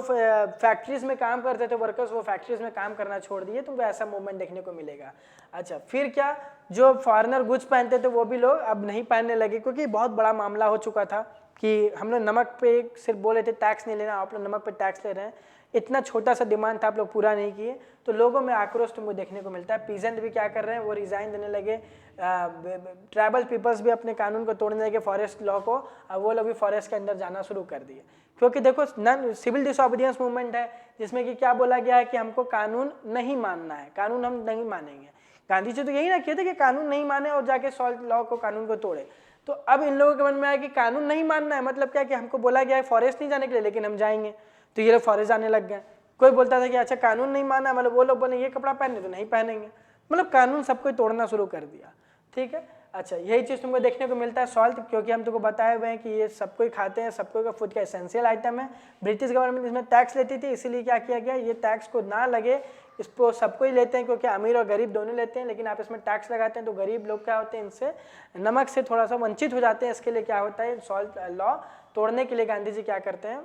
फैक्ट्रीज में काम करते थे वर्कर्स, वो फैक्ट्रीज में काम करना छोड़ दिए, तुमको ऐसा मूवमेंट देखने को मिलेगा। अच्छा, फिर क्या, जो फॉरेनर गुड्स पहनते थे वो भी लोग अब नहीं पहनने लगे, क्योंकि बहुत बड़ा मामला हो चुका था कि हम लोग नमक पे सिर्फ बोले थे टैक्स नहीं लेना, आप लोग नमक पे टैक्स ले रहे हैं। इतना छोटा सा डिमांड था, आप लोग पूरा नहीं किए, तो लोगों में आक्रोश तुमको देखने को मिलता है। पीजेंट भी क्या कर रहे हैं, वो रिजाइन देने लगे, ट्राइबल पीपल्स भी अपने कानून को तोड़ने लगे, फॉरेस्ट लॉ को, वो लोग भी फॉरेस्ट के अंदर जाना शुरू कर दिए। क्योंकि देखो नन सिविल डिसोबीडियंस मूवमेंट है, जिसमें कि क्या बोला गया है कि हमको कानून नहीं मानना है, कानून हम नहीं मानेंगे। गांधी जी तो यही ना किए थे कि कानून नहीं माने और जाके सॉल्ट लॉ को, कानून को तोड़े। तो अब इन लोगों के मन में आया कि कानून नहीं मानना है, मतलब क्या कि हमको बोला गया है फॉरेस्ट नहीं जाने के लिए, लेकिन हम जाएंगे, तो ये लोग फॉरेस्ट जाने लग गए। कोई बोलता था कि अच्छा कानून नहीं माना, मतलब वो लोग बोले ये कपड़ा पहनने तो नहीं पहनेंगे, मतलब कानून सबको तोड़ना शुरू कर दिया, ठीक है। अच्छा, यही चीज़ तुमको देखने को मिलता है सॉल्ट, क्योंकि हम तुमको बताए हुए हैं कि ये सबको ही खाते हैं, सबको का फूड का एसेंशियल आइटम है। ब्रिटिश गवर्नमेंट इसमें टैक्स लेती थी, इसीलिए क्या किया गया, ये टैक्स को ना लगे, इसको सबको ही लेते हैं, क्योंकि अमीर और गरीब दोनों लेते हैं, लेकिन आप इसमें टैक्स लगाते हैं तो गरीब लोग क्या होते हैं, इनसे नमक से थोड़ा सा वंचित हो जाते हैं। इसके लिए क्या होता है, सॉल्ट लॉ तोड़ने के लिए गांधी जी क्या करते हैं,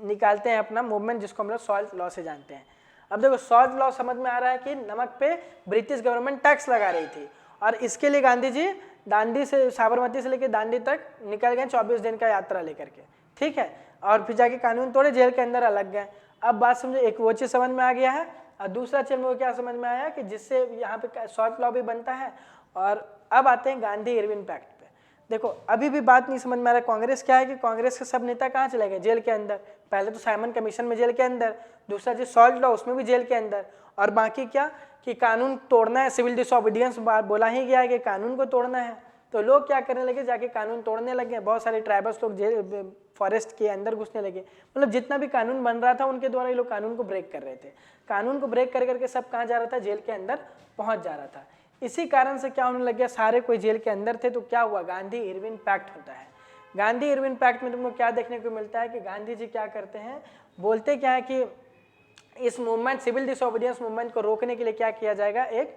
निकालते हैं अपना मूवमेंट, जिसको हम लोग सॉल्ट लॉ से जानते हैं। अब देखो सॉल्ट लॉ समझ में आ रहा है कि नमक पे ब्रिटिश गवर्नमेंट टैक्स लगा रही थी, और इसके लिए गांधी जी दांडी से, साबरमती से लेकर दांडी तक निकल गए 24 दिन का यात्रा लेकर के, ठीक है। और फिर जाके कानून तोड़े, जेल के अंदर अलग गए। अब बात समझो, एक वो चीज़ समझ में आ गया है, और दूसरा चीज में क्या समझ में आया कि जिससे यहाँ पे सॉल्ट लॉ भी बनता है। और अब आते हैं गांधी इरविन पैक्ट पे। देखो अभी भी बात नहीं समझ में आ रहा है, कांग्रेस क्या है कि कांग्रेस के सब नेता कहाँ चले गए, जेल के अंदर। पहले तो साइमन कमीशन में जेल के अंदर, दूसरा चीज सॉल्ट लॉ, उसमें भी जेल के अंदर, और बाकी क्या कि कानून तोड़ना है, सिविल डिसोबीडियंस बोला ही गया है कि कानून को तोड़ना है। तो लोग क्या करने लगे, जाके कानून तोड़ने लगे। बहुत सारे ट्राइबल्स लोग जेल, फॉरेस्ट के अंदर घुसने लगे। मतलब जितना भी कानून बन रहा था उनके द्वारा ये लोग कानून को ब्रेक कर रहे थे। कानून को ब्रेक कर करके सब कहाँ जा रहा था, जेल के अंदर पहुंच जा रहा था। इसी कारण से क्या होने लग गया, सारे कोई जेल के अंदर थे, तो क्या हुआ, गांधी इरविन पैक्ट होता है। गांधी इरविन पैक्ट में तुमको क्या देखने को मिलता है कि गांधी जी क्या करते हैं, बोलते क्या है कि इस मूवमेंट, सिविल डिसोबीडियंस मूवमेंट को रोकने के लिए क्या किया जाएगा, एक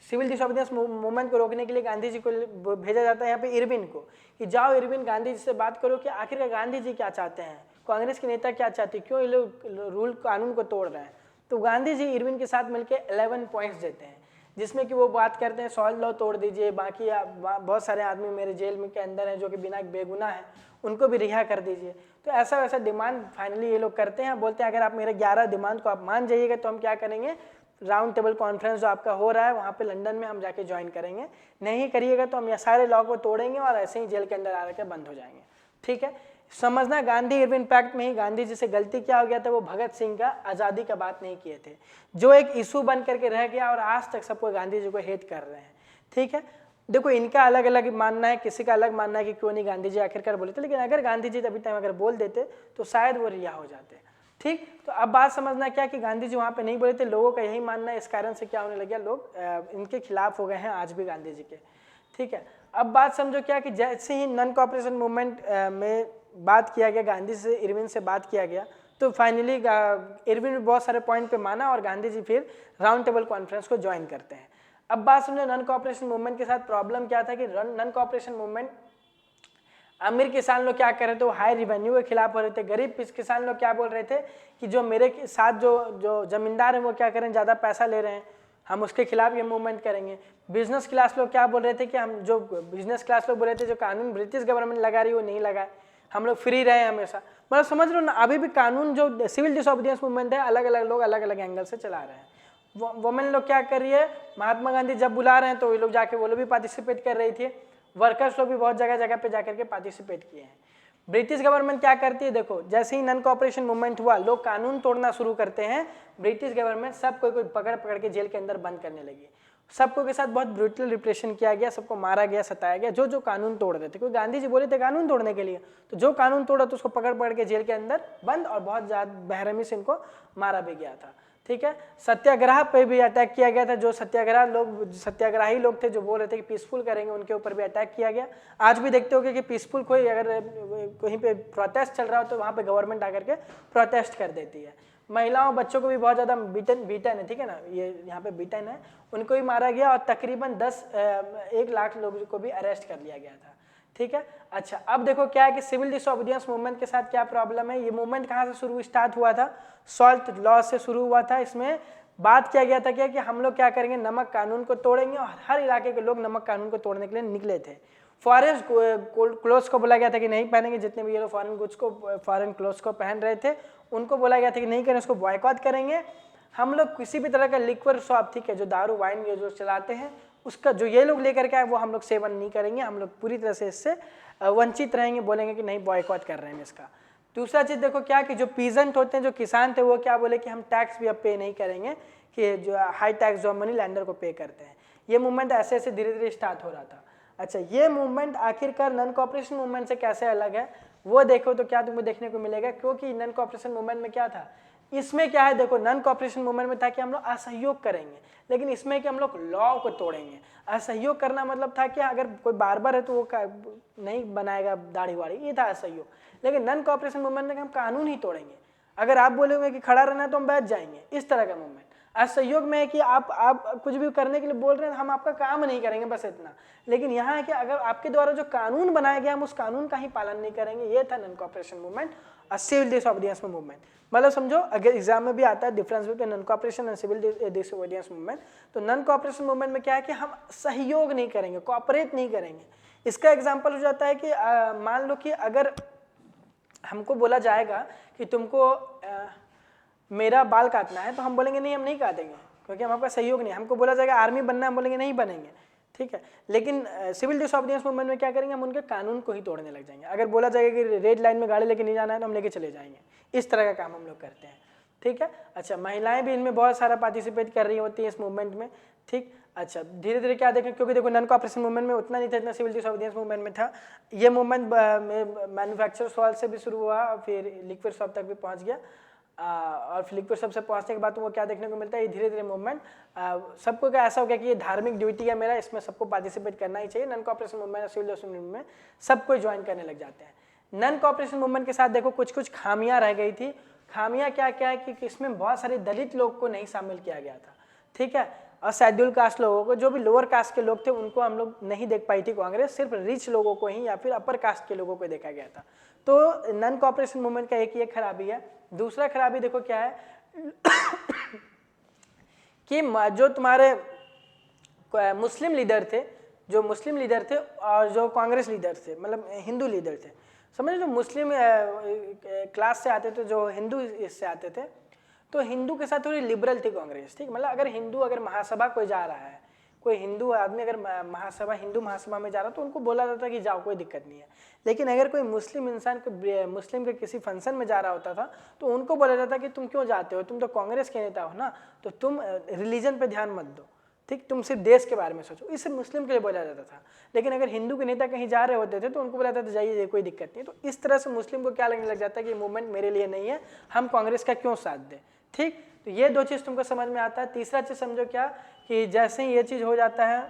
सिविल डिसोबीडियंस मूवमेंट को रोकने के लिए गांधी जी को भेजा जाता है यहाँ पे इरविन को, कि जाओ इरविन गांधी जी से बात करो कि आखिर गांधी जी क्या चाहते हैं, कांग्रेस के नेता क्या चाहते हैं, क्यों ये लोग रूल कानून को तोड़ रहे हैं। तो गांधी जी इरविन के साथ मिलकर 11 पॉइंट्स देते हैं, जिसमें कि वो बात करते हैं सॉल्ट लॉ तोड़ दीजिए, बाकी बहुत सारे आदमी मेरे जेल में के अंदर हैं जो कि बिना बेगुनाह हैं, उनको भी रिहा कर दीजिए। तो ऐसा वैसा डिमांड फाइनली ये लोग करते हैं। बोलते हैं अगर आप मेरे 11 डिमांड को आप मान जाइएगा तो हम क्या करेंगे, राउंड टेबल कॉन्फ्रेंस जो आपका हो रहा है वहाँ पे लंदन में हम जाके ज्वाइन करेंगे, नहीं करिएगा तो हम ये सारे लॉ को तोड़ेंगे और ऐसे ही जेल के अंदर आ के बंद हो जाएंगे। ठीक है, समझना गांधी इरविन पैक्ट में ही गांधी जी से गलती क्या हो गया था, वो भगत सिंह का आज़ादी का बात नहीं किए थे, जो एक इशू बन करके रह गया और आज तक सबको गांधी जी को हेट कर रहे हैं। ठीक है, देखो इनका अलग अलग मानना है, किसी का अलग मानना है कि क्यों नहीं गांधी जी आखिरकार बोले थे, लेकिन अगर गांधी जी अभी टाइम अगर बोल देते तो शायद वो रिहा हो जाते। ठीक, तो अब बात समझना क्या कि गांधी जी वहाँ पे नहीं बोले थे, लोगों का यही मानना है, इस कारण से क्या होने लग गया, लोग इनके खिलाफ हो गए हैं आज भी गांधी जी के। ठीक है, अब बात समझो क्या कि जैसे ही नॉन कॉपरेशन मूवमेंट में बात किया गया, गांधी से इरविन से बात किया गया, तो फाइनली इरविन ने बहुत सारे पॉइंट पे माना और गांधी जी फिर राउंड टेबल कॉन्फ्रेंस को ज्वाइन करते हैं। अब बात समझो नॉन कॉपरेशन मूवमेंट के साथ प्रॉब्लम क्या था कि नॉन कॉपरेशन मूवमेंट, अमीर किसान लोग क्या कर रहे थे, वो हाई रिवेन्यू के खिलाफ हो रहे थे, गरीब किसान लोग क्या बोल रहे थे कि जो मेरे साथ जो जमींदार हैं वो क्या करें, ज़्यादा पैसा ले रहे हैं, हम उसके खिलाफ ये मूवमेंट करेंगे। बिजनेस क्लास लोग क्या बोल रहे थे कि हम जो बिजनेस क्लास लोग बोल रहे थे जो कानून ब्रिटिश गवर्नमेंट लगा रही है वो नहीं लगाए, हम लोग फ्री रहे हमेशा। मतलब समझ लो ना, अभी भी कानून जो सिविल डिसोबीडियंस मूवमेंट है, अलग अलग लोग अलग अलग एंगल से चला रहे हैं। वुमेन लोग क्या कर रही है, महात्मा गांधी जब बुला रहे हैं तो वो लोग जाके वो लोग भी पार्टिसिपेट कर रही थी, वर्कर्स लोग भी बहुत जगह जगह पे जाकर के पार्टिसिपेट किए हैं। ब्रिटिश गवर्नमेंट क्या करती है, देखो जैसे ही नॉन कॉपरेशन मूवमेंट हुआ, लोग कानून तोड़ना शुरू करते हैं, ब्रिटिश गवर्नमेंट सबको कोई पकड़ पकड़ के जेल के अंदर बंद करने लगी, सबको के साथ बहुत ब्रूटल रिप्रेशन किया गया, सबको मारा गया, सताया गया, जो कानून तोड़ रहे थे, क्योंकि गांधी जी बोले थे कानून तोड़ने के लिए, तो जो कानून तोड़ा तो उसको पकड़ पकड़ के जेल के अंदर बंद और बहुत ज़्यादा बेरहमी से इनको मारा भी गया था। ठीक है, सत्याग्रह पे भी अटैक किया गया था, जो सत्याग्रही लोग थे जो बोल रहे थे कि पीसफुल करेंगे, उनके ऊपर भी अटैक किया गया। आज भी देखते हो कि पीसफुल कोई अगर कहीं पे प्रोटेस्ट चल रहा हो तो वहाँ पे गवर्नमेंट आकर के प्रोटेस्ट कर देती है। महिलाओं बच्चों को भी बहुत ज़्यादा बीटन है, ठीक है ना, ये यहाँ पे बीटन है, उनको भी मारा गया और तकरीबन 1 लाख लोगों को भी अरेस्ट कर लिया गया था। ठीक है, अच्छा अब देखो क्या है कि सिविल डिसोबीडियंस मूवमेंट के साथ क्या प्रॉब्लम है। ये मूवमेंट कहाँ से स्टार्ट हुआ था, सॉल्ट लॉ से शुरू हुआ था। इसमें बात किया गया था क्या कि हम लोग क्या करेंगे, नमक कानून को तोड़ेंगे, और हर इलाके के लोग नमक कानून को तोड़ने के लिए निकले थे। फॉरेन क्लोथ्स को बोला गया था कि नहीं पहनेंगे, जितने भी ये लोग फॉरेन क्लोथ्स को पहन रहे थे उनको बोला गया था कि नहीं करें, उसको बॉयकॉट करेंगे। हम लोग किसी भी तरह का लिक्वर शॉप, ठीक है, जो दारू वाइन ये जो चलाते हैं उसका जो ये लोग लेकर के आए वो हम लोग सेवन नहीं करेंगे, हम लोग पूरी तरह से इससे वंचित रहेंगे, बोलेंगे कि नहीं बॉयकॉट कर रहे हैं इसका। दूसरा चीज़ देखो क्या कि जो पीजेंट होते हैं, जो किसान थे, वो क्या बोले कि हम टैक्स भी अब पे नहीं करेंगे, कि जो हाई टैक्स जो मनी लैंडर को पे करते हैं। ये मूवमेंट ऐसे ऐसे धीरे धीरे स्टार्ट हो रहा था। अच्छा, ये मूवमेंट आखिरकार नॉन कॉपरेशन मूवमेंट से कैसे अलग है वो देखो तो क्या तुमको देखने को मिलेगा, क्योंकि नॉन कॉपरेशन मूवमेंट में क्या था, इसमें क्या है, देखो नॉन कॉपरेशन मूवमेंट में था कि हम लोग असहयोग करेंगे, लेकिन इसमें कि हम लोग लॉ को तोड़ेंगे। असहयोग करना मतलब था कि अगर कोई बार्बर है तो वो नहीं बनाएगा दाढ़ी वाड़ी, ये था असहयोग। लेकिन नॉन कॉपरेशन मूवमेंट में हम कानून ही तोड़ेंगे, अगर आप बोलोगे कि खड़ा रहना है तो हम बैठ जाएंगे, इस तरह का मूवमेंट। असहयोग में है कि आप कुछ भी करने के लिए बोल रहे हैं, हम आपका काम नहीं करेंगे, बस इतना। लेकिन यहाँ है कि अगर आपके द्वारा जो कानून बनाया गया हम उस कानून का ही पालन नहीं करेंगे, ये था नॉन कॉपरेशन मूवमेंट और सिविल डिसोबीडियंस मूवमेंट। मतलब समझो, अगर एग्जाम में भी आता है difference between non cooperation and civil disobedience movement, तो नॉन कॉपरेशन मूवमेंट में क्या है कि हम सहयोग नहीं करेंगे, कॉपरेट नहीं करेंगे। इसका एग्जाम्पल हो जाता है कि मान लो कि अगर हमको बोला जाएगा कि तुमको मेरा बाल काटना है, तो हम बोलेंगे नहीं हम नहीं काटेंगे, क्योंकि हम आपका सहयोग नहीं। हमको बोला जाएगा आर्मी बनना है, हम बोलेंगे नहीं बनेंगे, ठीक है। लेकिन सिविल डिसोबीडियंस मूवमेंट में क्या करेंगे, हम उनके कानून को ही तोड़ने लग जाएंगे। अगर बोला जाएगा कि रेड लाइन में गाड़ी लेके नहीं जाना है तो हम लेके चले जाएंगे, इस तरह का काम हम लोग करते हैं, ठीक है। अच्छा, महिलाएं भी इनमें बहुत सारा पार्टिसिपेट कर रही होती है इस मूवमेंट में, ठीक। अच्छा, धीरे धीरे क्या देखें, क्योंकि देखो नॉन कॉपरेशन मूवमेंट में उतना नहीं था, इतना सिविल डिसोबीडियंस मूवमेंट में था। ये मूवमेंट मैन्युफैक्चर सॉल्ट से भी शुरू हुआ, फिर लिक्विड शॉप तक भी पहुंच गया, और फिर लिक्विड शॉप से पहुंचने के बाद तुमको क्या देखने को मिलता है, ये धीरे धीरे मूवमेंट सबको क्या ऐसा हो गया कि ये धार्मिक ड्यूटी है मेरा, इसमें सबको पार्टिसिपेट करना ही चाहिए। नॉन कॉपरेशन मूवमेंट और सिविल डिसोबीडियंस मूवमेंट में सबको ज्वाइन करने लग जाते हैं। नॉन कॉपरेशन मूवमेंट के साथ देखो कुछ कुछ खामियां रह गई थी। खामियां क्या क्या है कि इसमें बहुत सारे दलित लोग को नहीं शामिल किया गया था, ठीक है, और शेड्यूल कास्ट लोगों को, जो भी लोअर कास्ट के लोग थे उनको हम लोग नहीं देख पाई थी कांग्रेस, सिर्फ रिच लोगों को ही या फिर अपर कास्ट के लोगों को देखा गया था। तो नॉन कॉपरेशन मूवमेंट का एक ये खराबी है। दूसरा खराबी देखो क्या है कि जो तुम्हारे मुस्लिम लीडर थे, और जो कांग्रेस लीडर थे, मतलब हिंदू लीडर थे, समझ, जो मुस्लिम क्लास से आते थे, जो हिंदू इससे आते थे, तो हिंदू के साथ थोड़ी लिबरल थी कांग्रेस, ठीक। मतलब अगर महासभा कोई जा रहा है, कोई हिंदू आदमी अगर हिंदू महासभा में जा रहा है तो उनको बोला जाता है कि जाओ, कोई दिक्कत नहीं है। लेकिन अगर कोई मुस्लिम इंसान मुस्लिम के किसी फंक्शन में जा रहा होता था तो उनको बोला जाता कि तुम क्यों जाते हो, तुम तो कांग्रेस के नेता हो ना, तो तुम रिलीजन पे ध्यान मत दो, ठीक, तुम सिर्फ देश के बारे में सोचो, इसे मुस्लिम के लिए बोला जाता था। लेकिन अगर हिंदू के नेता कहीं जा रहे होते थे तो उनको बोला जाता था जाइए, कोई दिक्कत नहीं। तो इस तरह से मुस्लिम को क्या लगने लग जाता है कि मूवमेंट मेरे लिए नहीं है, हम कांग्रेस का क्यों साथ दें। ठीक, तो ये दो चीज़ तुमको समझ में आता है। तीसरा चीज़ समझो क्या, कि जैसे ही ये चीज़ हो जाता है,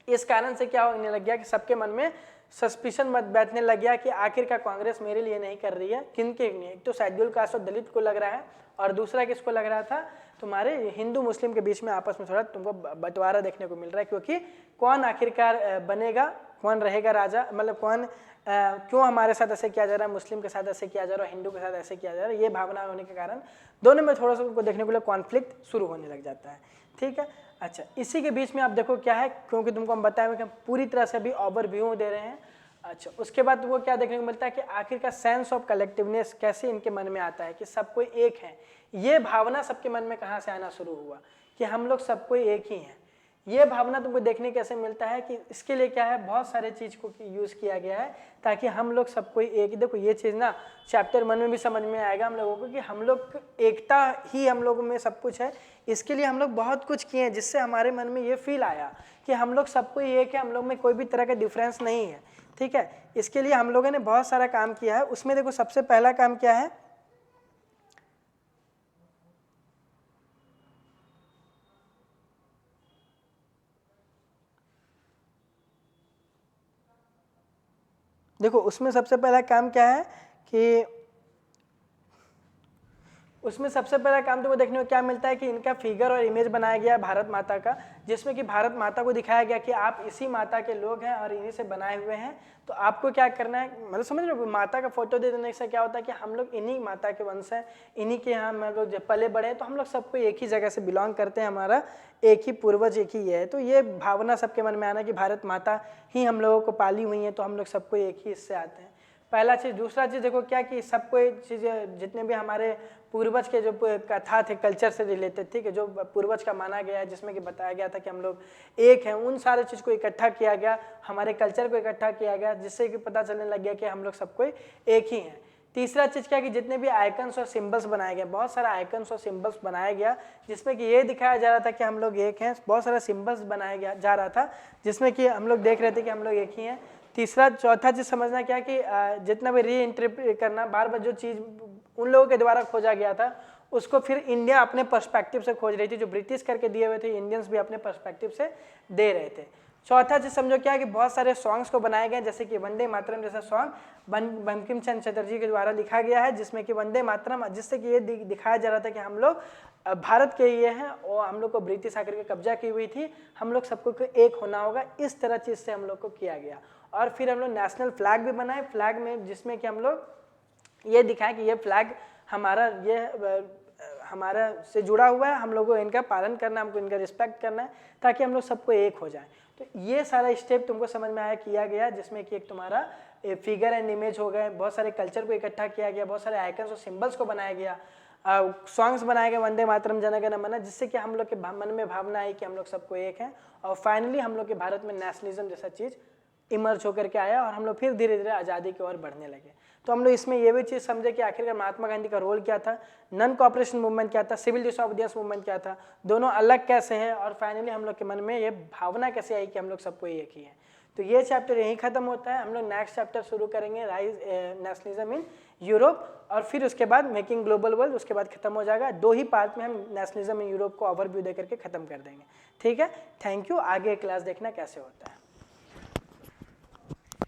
इस कारण से क्या होने लग गया कि सबके मन में सस्पिशन मत बैठने लग गया कि आखिरकार कांग्रेस मेरे लिए नहीं कर रही है। किनके लिए, एक तो शेड्यूल कास्ट और दलित को लग रहा है, और दूसरा किसको लग रहा था, तुम्हारे हिंदू मुस्लिम के बीच में आपस में थोड़ा तुमको बंटवारा देखने को मिल रहा है। क्योंकि कौन आखिरकार बनेगा, कौन रहेगा राजा, मतलब कौन क्यों हमारे साथ ऐसे किया जा रहा है, मुस्लिम के साथ ऐसे किया जा रहा है, हिंदू के साथ ऐसे किया जा रहा है, ये भावना होने के कारण दोनों में थोड़ा सा उनको देखने को लिए कॉन्फ्लिक्ट शुरू होने लग जाता है। ठीक है, अच्छा, इसी के बीच में आप देखो क्या है, क्योंकि तुमको हम बताए हुए कि हम पूरी तरह से अभी ओवरव्यू दे रहे हैं। अच्छा, उसके बाद तुमको क्या देखने को मिलता है कि आखिरकार सेंस ऑफ कलेक्टिवनेस कैसे इनके मन में आता है कि सब कोई एक है। ये भावना सबके मन में कहाँ से आना शुरू हुआ कि हम लोग सब कोई एक ही हैं। ये भावना तुमको देखने कैसे मिलता है कि इसके लिए क्या है, बहुत सारे चीज़ को यूज़ किया गया है ताकि हम लोग सब कोई एक। देखो ये चीज़ ना चैप्टर 1 में भी समझ में आएगा हम लोगों को कि हम लोग एकता ही हम लोगों में सब कुछ है। इसके लिए हम लोग बहुत कुछ किए हैं जिससे हमारे मन में ये फील आया कि हम लोग सब कोई एक है, हम लोग में कोई भी तरह का डिफरेंस नहीं है। ठीक है, इसके लिए हम लोगों ने बहुत सारा काम किया है। उसमें देखो सबसे पहला काम क्या है, देखो उसमें सबसे पहला काम क्या है कि उसमें सबसे पहला काम तो वो देखने को क्या मिलता है कि इनका फिगर और इमेज बनाया गया है भारत माता का, जिसमें कि भारत माता को दिखाया गया कि आप इसी माता के लोग हैं और इन्हीं से बनाए हुए हैं। तो आपको क्या करना है, मतलब समझ रहे हो, माता का फोटो दे देने से क्या होता है कि हम लोग इन्हीं माता के वंश हैं, इन्हीं के यहाँ हम लोग जब पले बड़े हैं, तो हम लोग सबको एक ही जगह से बिलोंग करते हैं, हमारा एक ही पूर्वज एक ही है। तो ये भावना सबके मन में आना कि भारत माता ही हम लोगों को पाली हुई है, तो हम लोग सबको एक ही इससे आते हैं। पहला चीज़। दूसरा चीज़ देखो क्या कि सब कोई चीज़ें जितने भी हमारे पूर्वज के जो कथा थे कल्चर से रिलेटेड, ठीक है, जो पूर्वज का माना गया है, जिसमें कि बताया गया था कि हम लोग एक हैं, उन सारे चीज़ को इकट्ठा किया गया, हमारे कल्चर को इकट्ठा किया गया, जिससे कि पता चलने लग गया कि हम लोग सब कोई एक ही हैं। तीसरा चीज़ क्या कि जितने भी आइकन्स और सिंबल्स बनाए गए, बहुत सारा आइकन्स और सिंबल्स बनाया गया जिसमें कि ये दिखाया जा रहा था कि हम लोग एक हैं। बहुत सारा सिंबल्स बनाया गया जा रहा था जिसमें कि हम लोग देख रहे थे कि हम लोग एक ही हैं। तीसरा चौथा चीज़ समझना क्या कि जितना भी रीइंटरप्रेट करना, बार बार जो चीज़ उन लोगों के द्वारा खोजा गया था उसको फिर इंडिया अपने पर्सपेक्टिव से खोज रही थी। जो ब्रिटिश करके दिए हुए थे, इंडियंस भी अपने पर्सपेक्टिव से दे रहे थे। चौथा चीज़ समझो क्या कि बहुत सारे सॉन्ग्स को बनाए गए, जैसे कि वंदे मातरम जैसा सॉन्ग बंकिम चंद्र चटर्जी के द्वारा लिखा गया है, जिसमें कि वंदे मातरम, जिससे कि ये दिखाया जा रहा था कि हम लोग भारत के ये हैं और हम लोग को ब्रिटिश आकर के कब्जा की हुई थी, हम लोग सबको एक होना होगा। इस तरह चीज़ से हम लोग को किया गया। और फिर हम लोग नेशनल फ्लैग भी बनाए, फ्लैग में जिसमें कि हम लोग ये दिखाएं कि ये फ्लैग हमारा, ये हमारा से जुड़ा हुआ है, हम लोगों को इनका पालन करना है, हमको इनका रिस्पेक्ट करना है ताकि हम लोग सबको एक हो जाए। तो ये सारा स्टेप तुमको समझ में आया किया गया, जिसमें कि एक तुम्हारा फिगर एंड इमेज हो गए, बहुत सारे कल्चर को इकट्ठा किया गया, बहुत सारे आइकन्स और सिंबल्स को बनाया गया, सॉन्ग्स बनाए गए वंदे मातरम जन गण मन, जिससे कि हम लोग के मन में भावना आई कि हम लोग सबको एक हैं। और फाइनली हम लोग के भारत में नेशनलिज्म जैसा चीज़ इमर्ज होकर के आया और हम लोग फिर धीरे धीरे आज़ादी की ओर बढ़ने लगे। तो हम लोग इसमें ये भी चीज़ समझे कि आखिरकार महात्मा गांधी का रोल क्या था, नॉन कोऑपरेशन मूवमेंट क्या था, सिविल डिसोबीडियंस मूवमेंट क्या था, दोनों अलग कैसे हैं, और फाइनली हम लोग के मन में ये भावना कैसे आई कि हम लोग सबको एक ही है। तो ये चैप्टर यहीं खत्म होता है। हम लोग नेक्स्ट चैप्टर शुरू करेंगे राइज नेशनलिज्म इन यूरोप, और फिर उसके बाद मेकिंग ग्लोबल वर्ल्ड, उसके बाद खत्म हो जाएगा। 2 ही पार्ट में हम नेशनलिज्म इन यूरोप को ओवरव्यू दे करके खत्म कर देंगे। ठीक है, थैंक यू। आगे क्लास देखना कैसे होता है।